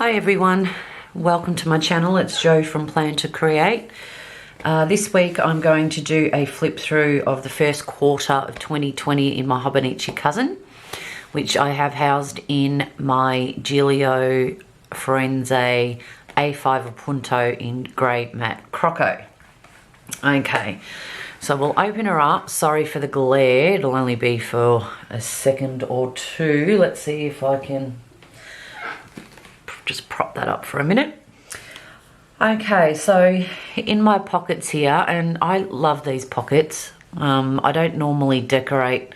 Hi everyone, welcome to my channel. It's Jo from Plan to Create. This week I'm going to do a flip through of the first quarter of 2020 in my Hobonichi Cousin, which I have housed in my Giglio Firenze A5 Appunto in grey matte Croco. Okay, so we'll open her up. Sorry for the glare, it'll only be for a second or two. Let's see if I can just prop that up for a minute. Okay, so in my pockets here, and I love these pockets. I don't normally decorate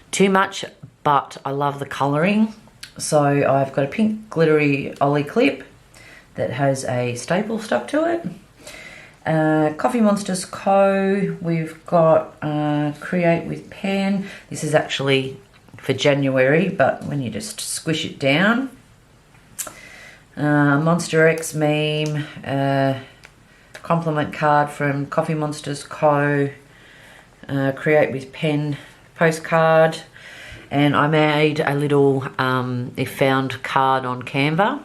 too much, but I love the colouring. So I've got a pink glittery ollie clip that has a staple stuck to it. Coffee Monsters Co. We've got Create with Pen. This is actually for January, but when you just squish it down. Monster X meme, compliment card from Coffee Monsters Co. Create with Pen postcard, and I made a little if found card on Canva.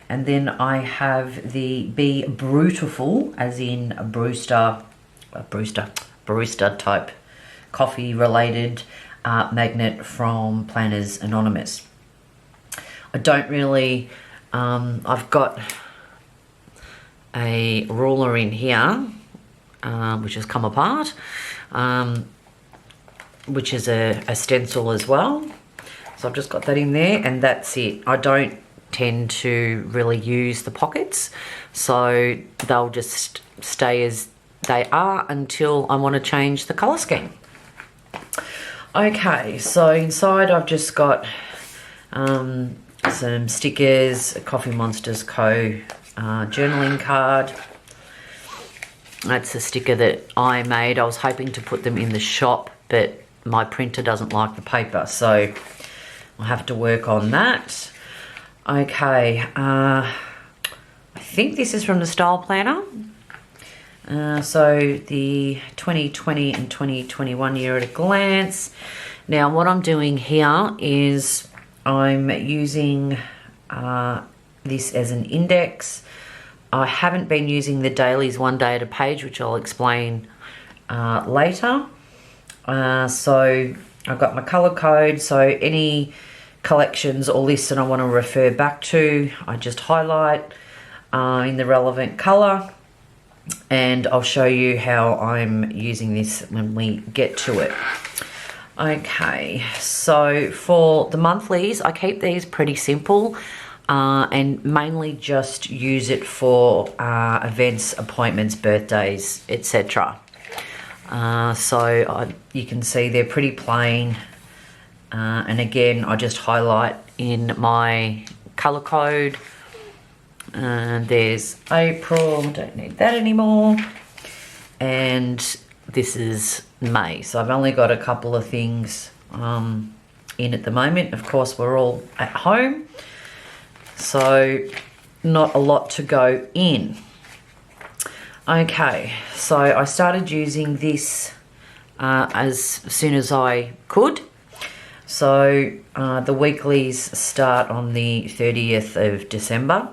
And then I have the Be Brutiful, as in a barista type coffee related magnet from Planners Anonymous. I don't really, I've got a ruler in here, which has come apart, which is a stencil as well. So I've just got that in there, and that's it. I don't tend to really use the pockets, so they'll just stay as they are until I want to change the colour scheme. Okay, so inside I've just got some stickers, a Coffee Monsters Co. Journaling card. That's a sticker that I made. I was hoping to put them in the shop, but my printer doesn't like the paper, so I'll have to work on that. Okay, I think this is from the Style Planner. So the 2020 and 2021 year at a glance. Now what I'm doing here is I'm using this as an index. I haven't been using the dailies one day at a page, which I'll explain later. So I've got my colour code, so any collections or lists that I want to refer back to, I just highlight in the relevant colour, and I'll show you how I'm using this when we get to it. Okay, so for the monthlies, I keep these pretty simple and mainly just use it for events, appointments, birthdays, etc. You can see they're pretty plain. And again, I just highlight in my colour code. There's April, don't need that anymore. And this is May. So I've only got a couple of things in at the moment. Of course, we're all at home, so not a lot to go in. Okay, so I started using this as soon as I could. So the weeklies start on the 30th of December.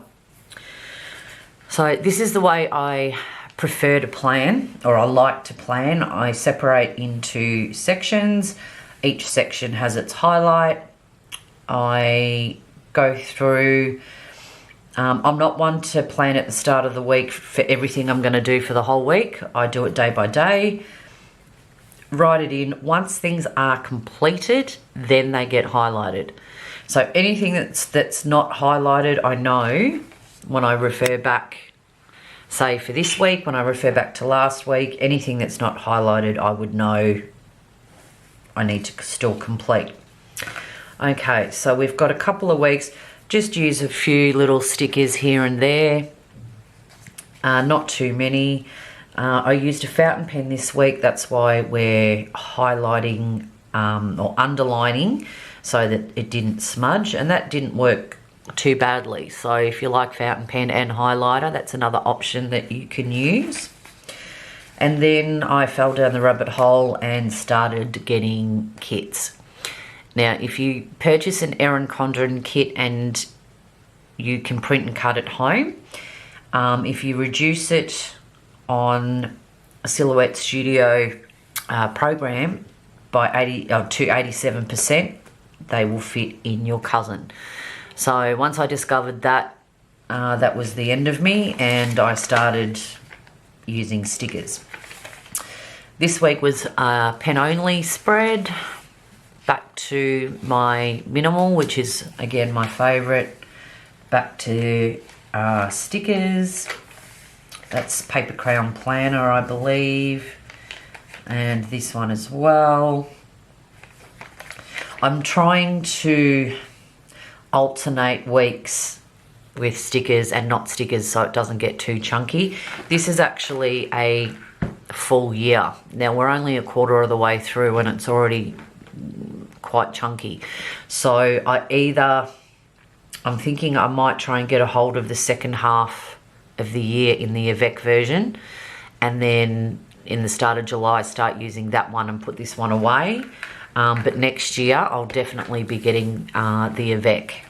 So this is the way I prefer to plan, or I like to plan. I separate into sections. Each section has its highlight. I go through, I'm not one to plan at the start of the week for everything I'm going to do for the whole week. I do it day by day. Write it in. Once things are completed, then they get highlighted. So anything that's not highlighted, I know when I refer back, say for this week, when I refer back to last week, anything that's not highlighted, I would know I need to still complete. Okay, so we've got a couple of weeks. Just use a few little stickers here and there, not too many. I used a fountain pen this week. That's why we're highlighting or underlining so that it didn't smudge, and that didn't work too badly. So if you like fountain pen and highlighter, that's another option that you can use. And then I fell down the rabbit hole and started getting kits. Now, if you purchase an Erin Condren kit and you can print and cut at home. If you reduce it on a Silhouette Studio program by 87%, they will fit in your cousin. So once I discovered that, that was the end of me, and I started using stickers. This week was a pen only spread. Back to my minimal, which is again my favourite. Back to stickers. That's Paper Crayon Planner, I believe. And this one as well. I'm trying to alternate weeks with stickers and not stickers so it doesn't get too chunky. This is actually a full year. Now we're only a quarter of the way through and it's already quite chunky. So I'm thinking I might try and get a hold of the second half of the year in the Avec version, and then in the start of July start using that one and put this one away. But next year I'll definitely be getting the Avec.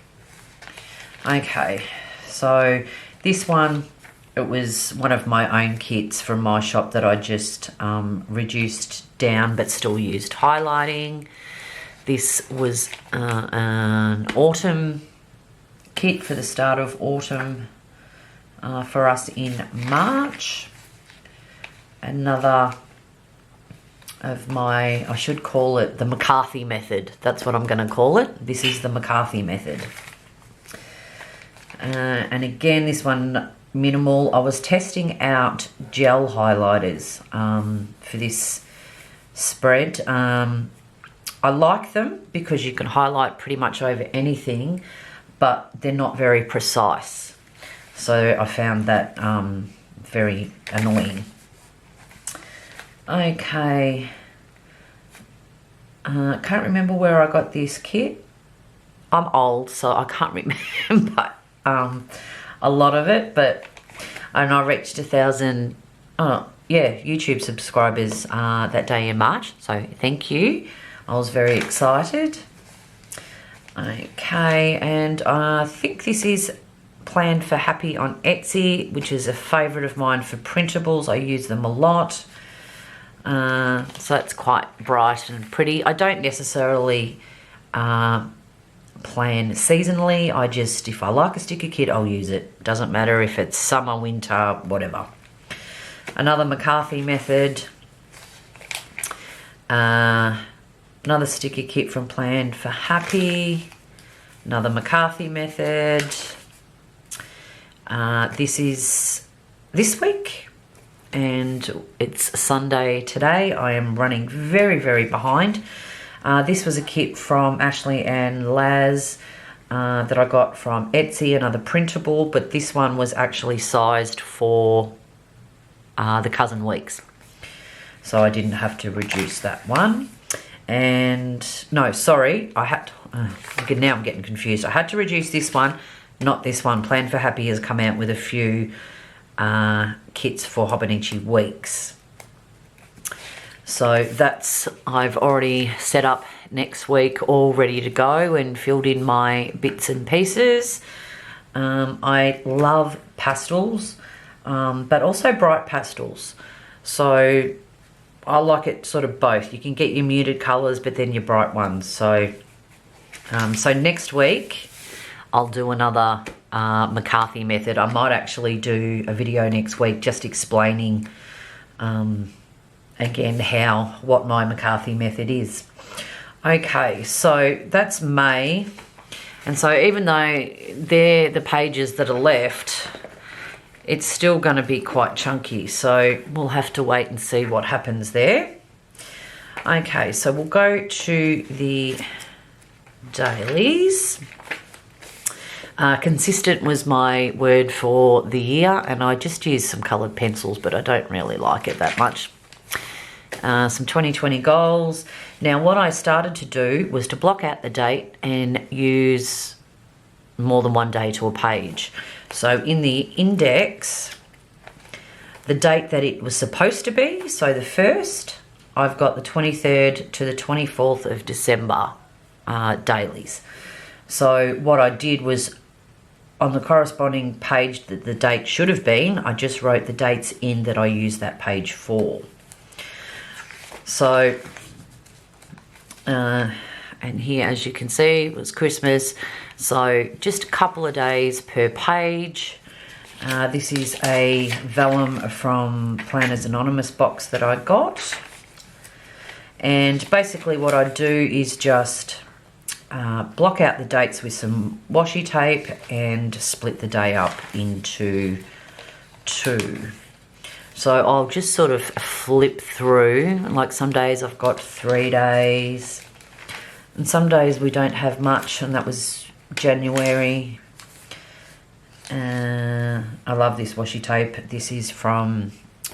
Okay, so this one, it was one of my own kits from my shop that I just reduced down but still used highlighting. This was an autumn kit for the start of autumn for us in March. Another of my, I should call it the McCarthy method. That's what I'm going to call it. This is the McCarthy method. And again, this one minimal. I was testing out gel highlighters for this spread. I like them because you can highlight pretty much over anything, but they're not very precise. So I found that very annoying. Okay. Can't remember where I got this kit. I'm old, so I can't remember a lot of it, but I reached 1,000 YouTube subscribers that day in March, so thank you. I was very excited. Okay, and I think this is Plan for Happy on Etsy, which is a favourite of mine for printables. I use them a lot. So that's quite bright and pretty. I don't necessarily plan seasonally. I just, if I like a sticker kit, I'll use it. Doesn't matter if it's summer, winter, whatever. Another McCarthy method. Another sticker kit from Plan for Happy. Another McCarthy method. This is this week, and it's Sunday today. I am running very, very behind. This was a kit from Ashley and Laz that I got from Etsy, another printable, but this one was actually sized for the cousin weeks. So I didn't have to reduce that one. And no, sorry, I had to, now I'm getting confused. I had to reduce this one, not this one. Plan for Happy has come out with a few kits for Hobonichi weeks. So that's, I've already set up next week, all ready to go and filled in my bits and pieces. I love pastels, but also bright pastels. So I like it sort of both. You can get your muted colours, but then your bright ones. So, so next week I'll do another McCarthy method. I might actually do a video next week just explaining again what my McCarthy method is. Okay, so that's May, and so even though they're the pages that are left, it's still going to be quite chunky, so we'll have to wait and see what happens there. Okay, so we'll go to the dailies. Consistent was my word for the year, and I just used some coloured pencils, but I don't really like it that much. Some 2020 goals. Now, what I started to do was to block out the date and use more than one day to a page. So in the index, the date that it was supposed to be, so the 1st, I've got the 23rd to the 24th of December dailies. So what I did was on the corresponding page that the date should have been, I just wrote the dates in that I used that page for. So, and here, as you can see, it was Christmas. So just a couple of days per page. This is a vellum from Planners Anonymous box that I got. And basically what I do is just block out the dates with some washi tape and split the day up into 2. So I'll just sort of flip through. Like some days I've got 3 days. And some days we don't have much, and that was January. I love this washi tape. This is from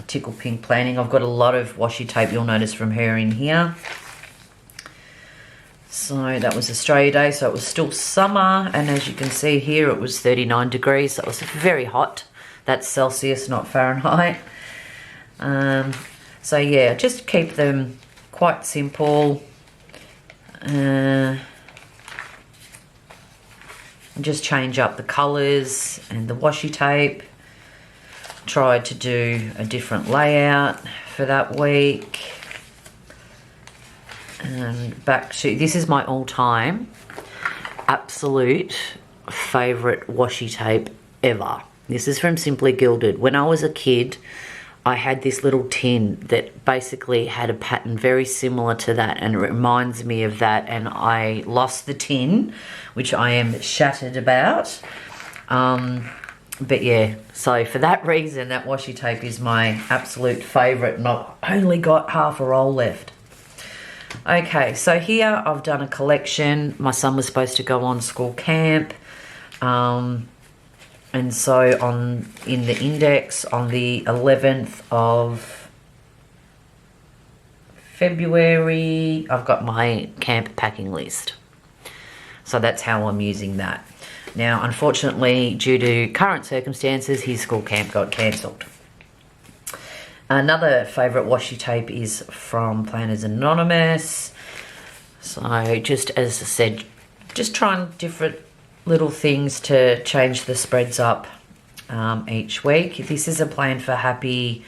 Tickle Pink Planning. I've got a lot of washi tape, you'll notice, from her in here. So that was Australia Day, so it was still summer, and as you can see here, it was 39 degrees, so it was very hot. That's Celsius, not Fahrenheit. So yeah, just keep them quite simple. Just change up the colours and the washi tape. Tried to do a different layout for that week. And back to, this is my all-time absolute favourite washi tape ever. This is from Simply Gilded. When I was a kid, I had this little tin that basically had a pattern very similar to that, and it reminds me of that, and I lost the tin, which I am shattered about. But yeah, so for that reason, that washi tape is my absolute favourite, and I've only got half a roll left. Okay, so here I've done a collection. My son was supposed to go on school camp. And so in the index on the 11th of February, I've got my camp packing list. So that's how I'm using that. Now, unfortunately, due to current circumstances, his school camp got cancelled. Another favourite washi tape is from Planners Anonymous. So just as I said, just trying different little things to change the spreads up each week. This is a Plan for Happy,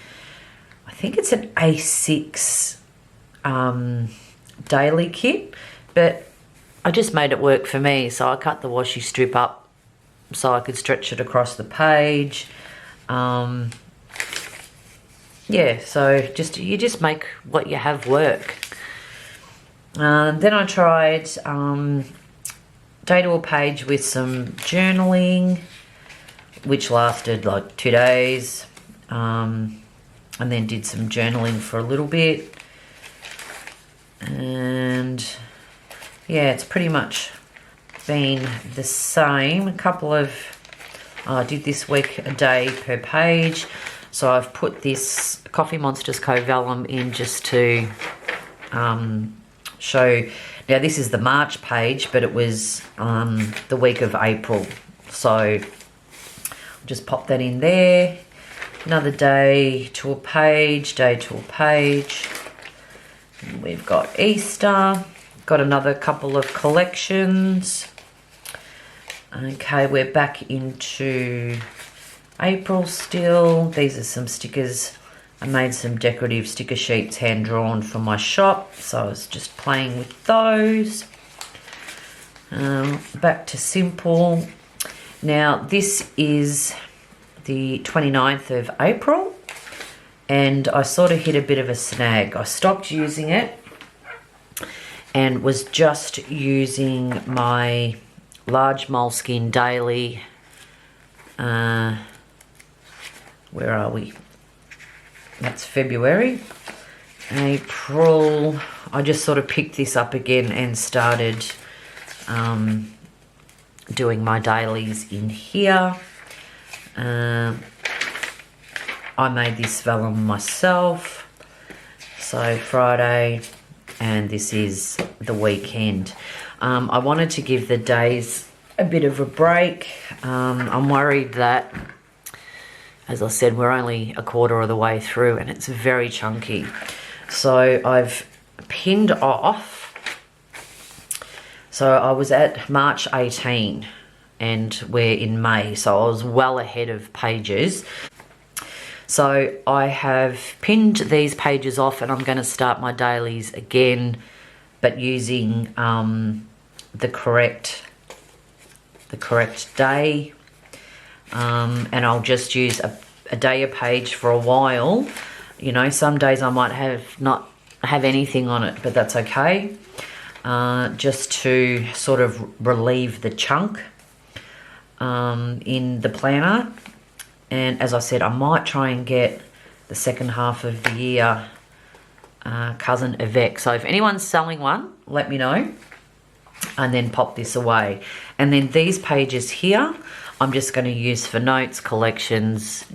I think it's an A6 daily kit, but I just made it work for me. So I cut the washi strip up so I could stretch it across the page. Yeah, so you just make what you have work. Then I tried day to a page with some journaling, which lasted like 2 days, and then did some journaling for a little bit. And yeah, it's pretty much been the same. A couple of, I did this week a day per page. So I've put this Coffee Monsters Co vellum in just to show. Now this is the March page, but it was the week of April. So I'll just pop that in there. Another day to a page, day to a page. And we've got Easter. Got another couple of collections. Okay, we're back into April still. These are some stickers. I made some decorative sticker sheets hand-drawn for my shop, so I was just playing with those. Back to simple. Now this is the 29th of April, and I sort of hit a bit of a snag. I stopped using it and was just using my large moleskin daily. Where are we? That's February. April, I just sort of picked this up again and started doing my dailies in here. I made this vellum myself. So Friday, and this is the weekend. I wanted to give the days a bit of a break. I'm worried that, as I said, we're only a quarter of the way through and it's very chunky. So I've pinned off. So I was at March 18, and we're in May, so I was well ahead of pages. So I have pinned these pages off, and I'm going to start my dailies again, but using the correct day, and I'll just use a day a page for a while. You know, some days I might not have anything on it, but that's okay. Just to sort of relieve the chunk in the planner. And as I said, I might try and get the second half of the year Cousin Avec. So if anyone's selling one, let me know, and then pop this away. And then these pages here, I'm just going to use for notes, collections,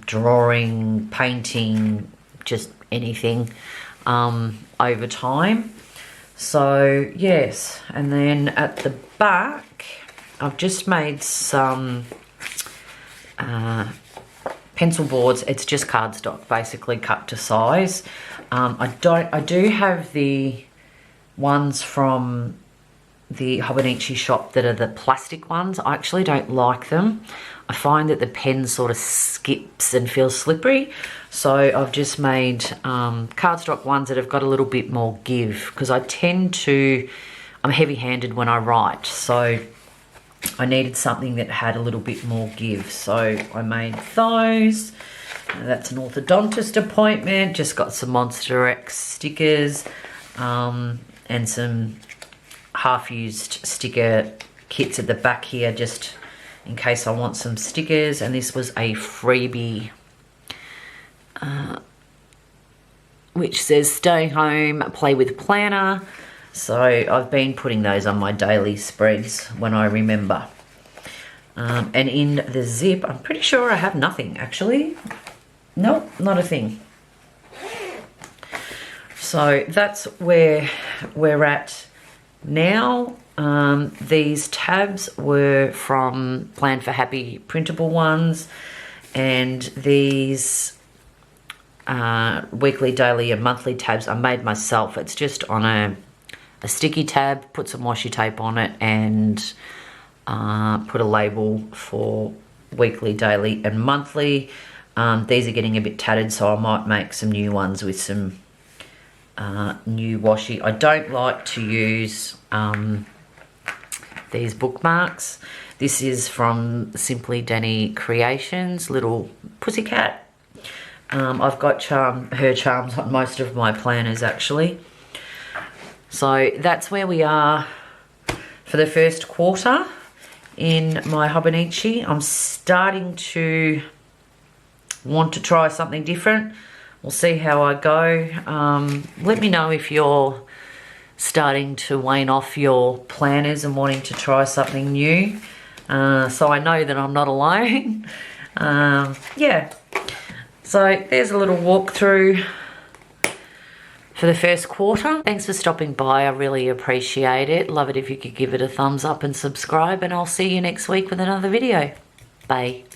drawing, painting, just anything over time. So yes, and then at the back, I've just made some pencil boards. It's just cardstock, basically cut to size. I do have the ones from the Hobonichi shop that are the plastic ones. I actually don't like them. I find that the pen sort of skips and feels slippery. So I've just made cardstock ones that have got a little bit more give, because I'm heavy-handed when I write. So I needed something that had a little bit more give. So I made those. That's an orthodontist appointment. Just got some Monster X stickers and some half-used sticker kits at the back here, just in case I want some stickers. And this was a freebie which says stay home, play with planner. So I've been putting those on my daily spreads when I remember. And in the zip, I'm pretty sure I have nothing actually. Nope, not a thing. So that's where we're at now. These tabs were from Plan for Happy printable ones, and these weekly, daily and monthly tabs I made myself. It's just on a sticky tab, put some washi tape on it, and put a label for weekly, daily and monthly. These are getting a bit tattered, so I might make some new ones with some new washi. I don't like to use these bookmarks. This is from Simply Danny Creations, little pussycat. I've got her charms on most of my planners actually. So that's where we are for the first quarter in my Hobonichi. I'm starting to want to try something different. We'll see how I go. Let me know if you're starting to wane off your planners and wanting to try something new, so I know that I'm not alone. Yeah, so there's a little walkthrough for the first quarter. Thanks for stopping by, I really appreciate it. Love it if you could give it a thumbs up and subscribe, and I'll see you next week with another video. Bye.